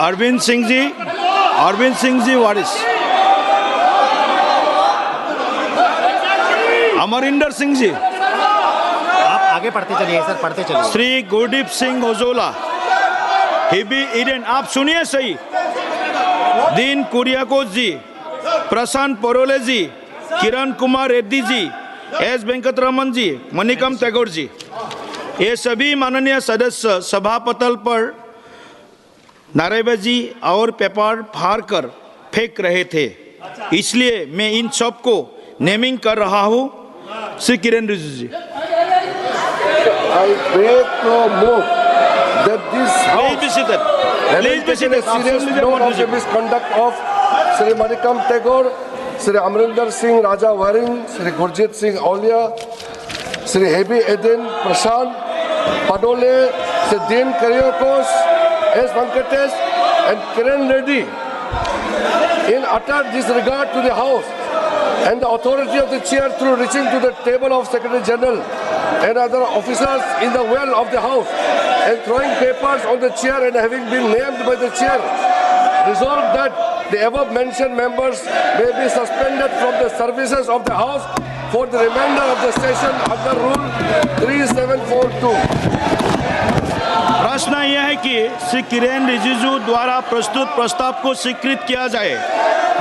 अरविंद सिंह जी वारिस, अमरिंदर सिंह जी, आप आगे पढ़ते चलिए सर, पढ़ते चलिए। श्री गुरदीप सिंह ओजोला, हिबी ईडन, आप सुनिए सही, दीन कुरियाकोस जी, प्रशांत परोले जी, किरण कुमार रेड्डी जी, एस वेंकटरमन जी, मणिकम टैगोर जी, ये सभी माननीय सदस्य सभापटल पर नारेबाजी और पेपर फाड़ कर फेंक रहे थे, इसलिए मैं इन सब को नेमिंग कर रहा हूँ। श्री किरण रिजिजू जी। I beg to move that this Please be seated. Please be seated. serious note of the misconduct of Sri Manikam Tagore, Sri Amrinder Singh Raja Waring, Sri Gurjit Singh Aulia, Sri Hebi Eden Prashant Padole, Sri Dean Kuryakos, S. Venkatesh and Kiran Reddy in utter disregard to the House and the authority of the chair through reaching to the table of Secretary General and other officers in the well of the House and throwing papers on the chair and having been named by the chair, resolved that the above mentioned members may be suspended from the services of the House for the remainder of the session under Rule 3742. प्रश्न यह है कि श्री किरेन रिजिजू द्वारा प्रस्तुत प्रस्ताव को स्वीकृत किया जाए।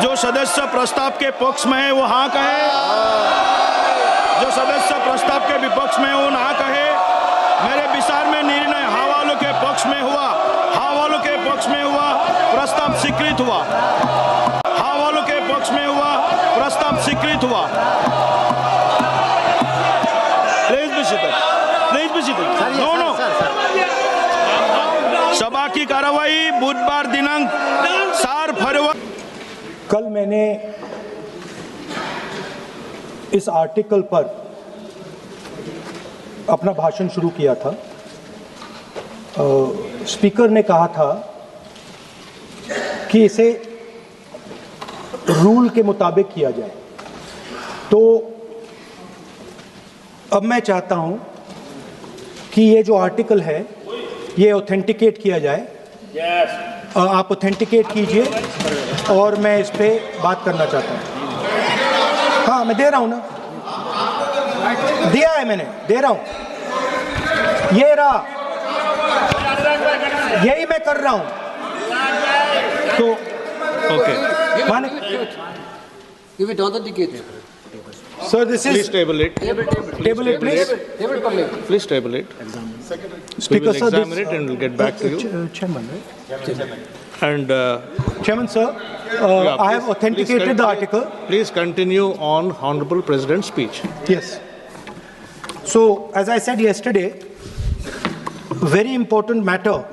जो सदस्य प्रस्ताव के पक्ष में है वो हाँ कहे, जो सदस्य प्रस्ताव के विपक्ष में वो ना कहे। मेरे विचार में निर्णय हाँ वालों के पक्ष में हुआ, हाँ वालों के पक्ष में हुआ, प्रस्ताव स्वीकृत हुआ। हाँ वालों के पक्ष में हुआ, प्रस्ताव स्वीकृत हुआ। Please be seated, please be seated. No no, सभा की कार्रवाई बुधवार दिनांक 4 फरवरी। कल मैंने इस आर्टिकल पर अपना भाषण शुरू किया था। स्पीकर ने कहा था कि इसे रूल के मुताबिक किया जाए, तो अब मैं चाहता हूं कि ये जो आर्टिकल है ये ऑथेंटिकेट किया जाए। आप ऑथेंटिकेट कीजिए और मैं इस पे बात करना चाहता हूँ। हाँ, मैं दे रहा हूँ ना, दिया है मैंने, दे रहा हूँ, ये रहा, यही मैं कर रहा हूँ। तो ओके, माने Give it authenticated. Sir, this is Please table it. table it, please. Please table it. Speaker, sir, examine it and we'll get back to you. Chairman, right? And Chairman, sir, yeah, I have authenticated the article. Please continue on Honorable President's speech. Yes. So, as I said yesterday, very important matter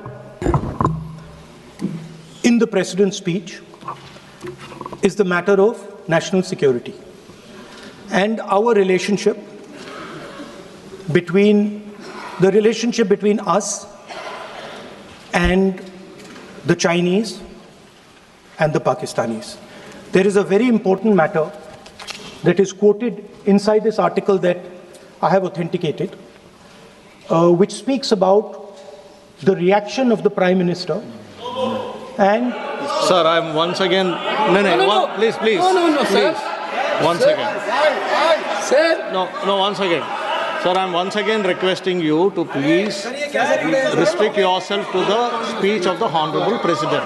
in the President's speech is the matter of national security and our relationship between us and the Chinese and the Pakistanis. There is a very important matter that is quoted inside this article that I have authenticated, which speaks about the reaction of the Prime Minister and... Sir, I'm once again... No, please. No, sir. One second. Sir. No, once again. Sir, I'm once again requesting you to please restrict yourself to the speech of the Honorable President.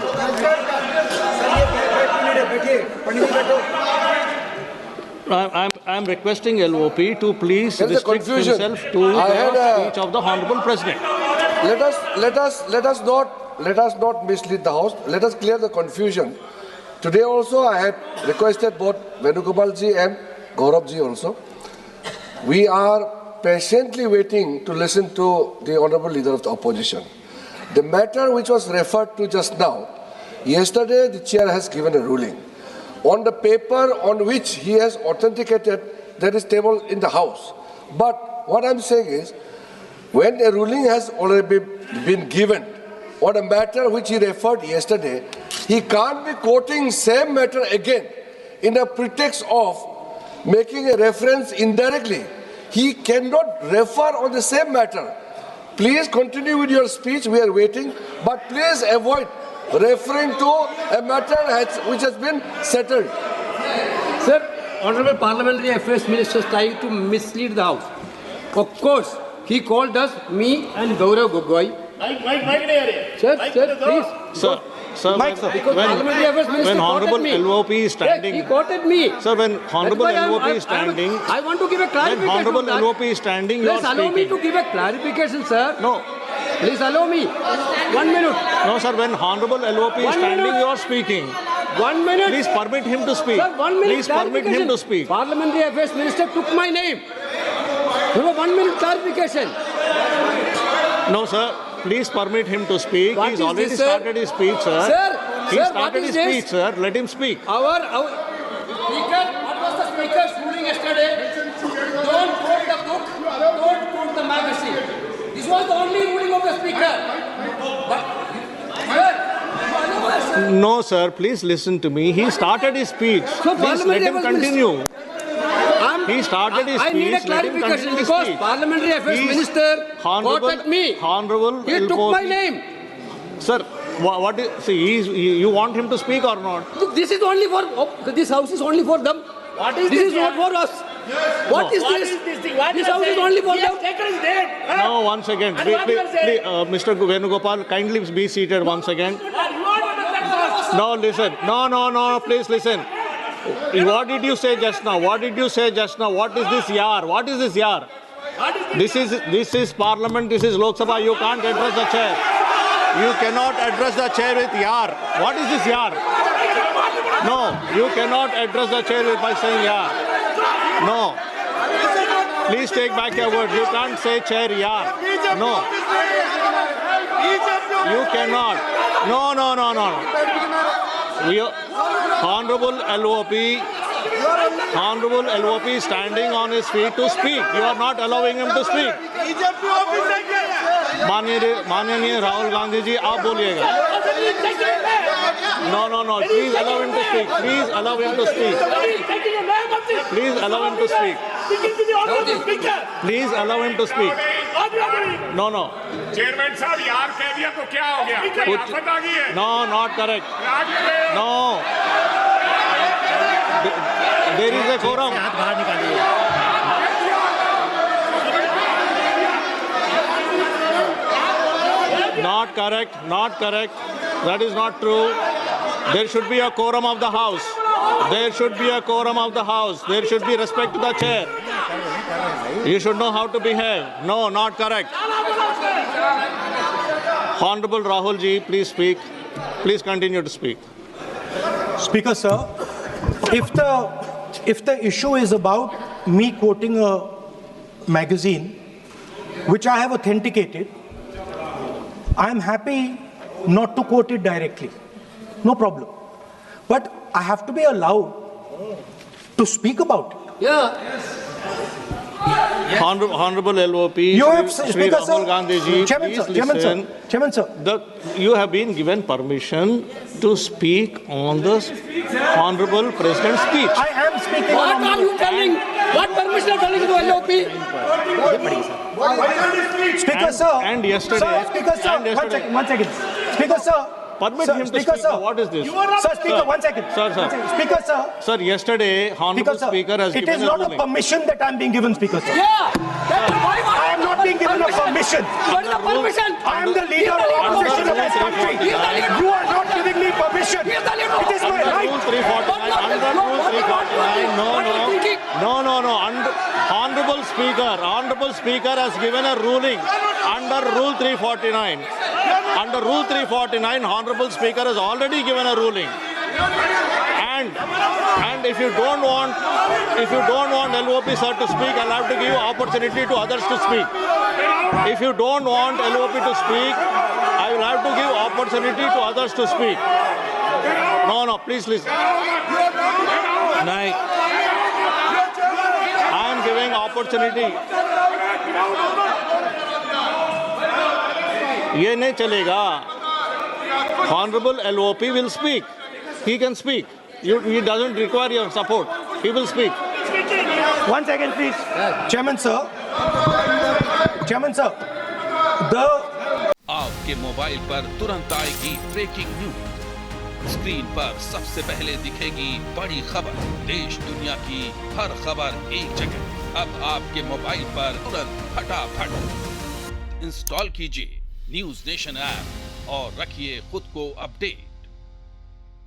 I'm requesting LOP to please restrict himself to the speech of the Honorable President. Let us not mislead the House. Let us clear the confusion. Today also I had requested both Venugopal ji and Gaurav ji also. We are patiently waiting to listen to the Honorable Leader of the Opposition. The matter which was referred to just now, yesterday the chair has given a ruling. On the paper on which he has authenticated, there is table in the House. But what I'm saying is, when a ruling has already been given on a matter which he referred yesterday, he can't be quoting same matter again in a pretext of making a reference indirectly. He cannot refer on the same matter. Please continue with your speech. We are waiting, but please avoid referring to a matter which has been settled. Sir, Honorable Parliamentary Affairs Minister is trying to mislead the House. Of course, he called us, me and Gaurav Gogoi. Sir, please. Sir, Because Parliamentary Affairs Minister when Honorable quoted me. LOP is standing, Yes, he quoted me. sir, when Honorable That's why LOP is standing, I want to give a when clarification. Honorable on that. LOP is standing, you are Please allow me speaking. to give a clarification, sir. No, Please allow me. 1 minute. no, sir, when Honorable LOP is 1 standing, minute. you are speaking. 1 minute. Please permit him to speak. Sir, 1 minute Please permit him to clarification. speak. Parliamentary Affairs Minister took my name. You know, 1 minute clarification. No, sir, please permit him to speak. What He's is already this, sir? started his speech, sir. He Sir, what started is his this? speech, sir. Let him speak. Our Speaker, what was the Speaker's ruling yesterday? Don't quote the book, don't quote the magazine. This was the only ruling of the Speaker. But, sir, No, sir, please listen to me. He started his speech. So Please let Parliamentary him Affairs continue. I'm- He started his I need a speech, let him clarification continue his because speech. Parliamentary Affairs He's Minister Honorable- quoted me. Honorable He took LOP. my name. Sir, what is, see, you want him to speak or not? Look, this is only for, this house is only for them. What is This this is not here? for us. What is What this? is this thing? What This you are house is saying? only for He has them. taken his name. No, one second. And what you are saying? Mr. Venugopal, kindly be seated one second. You are not No, listen. No, please listen. What did you say just now? What did you say just now? What is this yar? What is this yar? This is Parliament. This is Lok Sabha. You can't address the chair. You cannot address the chair with yar. What is this yar? No, you cannot address the chair by saying yar. No. Please take back your word. You can't say chair yar. No. You cannot. No. Honorable LOP is standing on his feet to speak. You are not allowing him to speak. माननीय राहुल गांधी जी आप बोलिएगा. No. Please allow him to speak. Please allow him to speak. Please allow him to speak. Please allow him to speak. No. Chairman साहब यार कह दिया तो क्या हो गया? कोई आफत आ गई है? No, not correct. Raj No. There is a quorum. हाथ बाहर निकालिए. Not correct. That is not true. There should be a quorum of the house. There should be a quorum of the house. There should be respect to the chair. You should know how to behave. No, not correct. Honorable Rahul ji, please speak. Please continue to speak. Speaker, sir, if the issue is about me quoting a magazine, which I have authenticated, I am happy not to quote it directly. No problem. But I have to be allowed to speak about it. Yeah. Honorable LOP, You have, Shri Speaker, Rahul sir, Gandhi ji, Chairman, please sir, Chairman, listen. sir, Chairman, sir. You have been given permission to speak on the Honorable President's speech. I am speaking What on are you telling? What permission are you telling to LOP? Speaker, sir. and yesterday- Sir, Speaker, sir. and yesterday- One second. Speaker, sir. Permit Sir, him to Speaker, speak. sir. What is this? Sir, Speaker, Sir. one second. Sir. One second. Speaker, sir. Sir, yesterday, Honorable Sir, Speaker has it given is a not a ruling. permission that I'm being given, Speaker, sir. Yeah. I am not being given a permission. What is the permission? I am the leader of opposition of this country. You are not giving me permission. He is the leader. It is my Rule right. 349, under Rule 349, What are you thinking? no. Honorable Speaker has given a ruling under Rule 349. Under Rule 349, Honorable Speaker has already given a ruling. And if you don't want LOP sir to speak, I'll have to give opportunity to others to speak. If you don't want LOP to speak, I will have to give opportunity to others to speak. No, please listen. I am giving opportunity. ये नहीं चलेगा. Honorable LOP will speak. He can speak. He doesn't require your support. He will speak. One second, please. Chairman, sir. The आपके mobile पर तुरंत आएगी breaking news. Screen पर सबसे पहले दिखेगी बड़ी खबर, देश दुनिया की हर खबर एक जगह। अब आपके मोबाइल पर तुरंत फटाफट इंस्टॉल कीजिए न्यूज नेशन ऐप और रखिए खुद को अपडेट।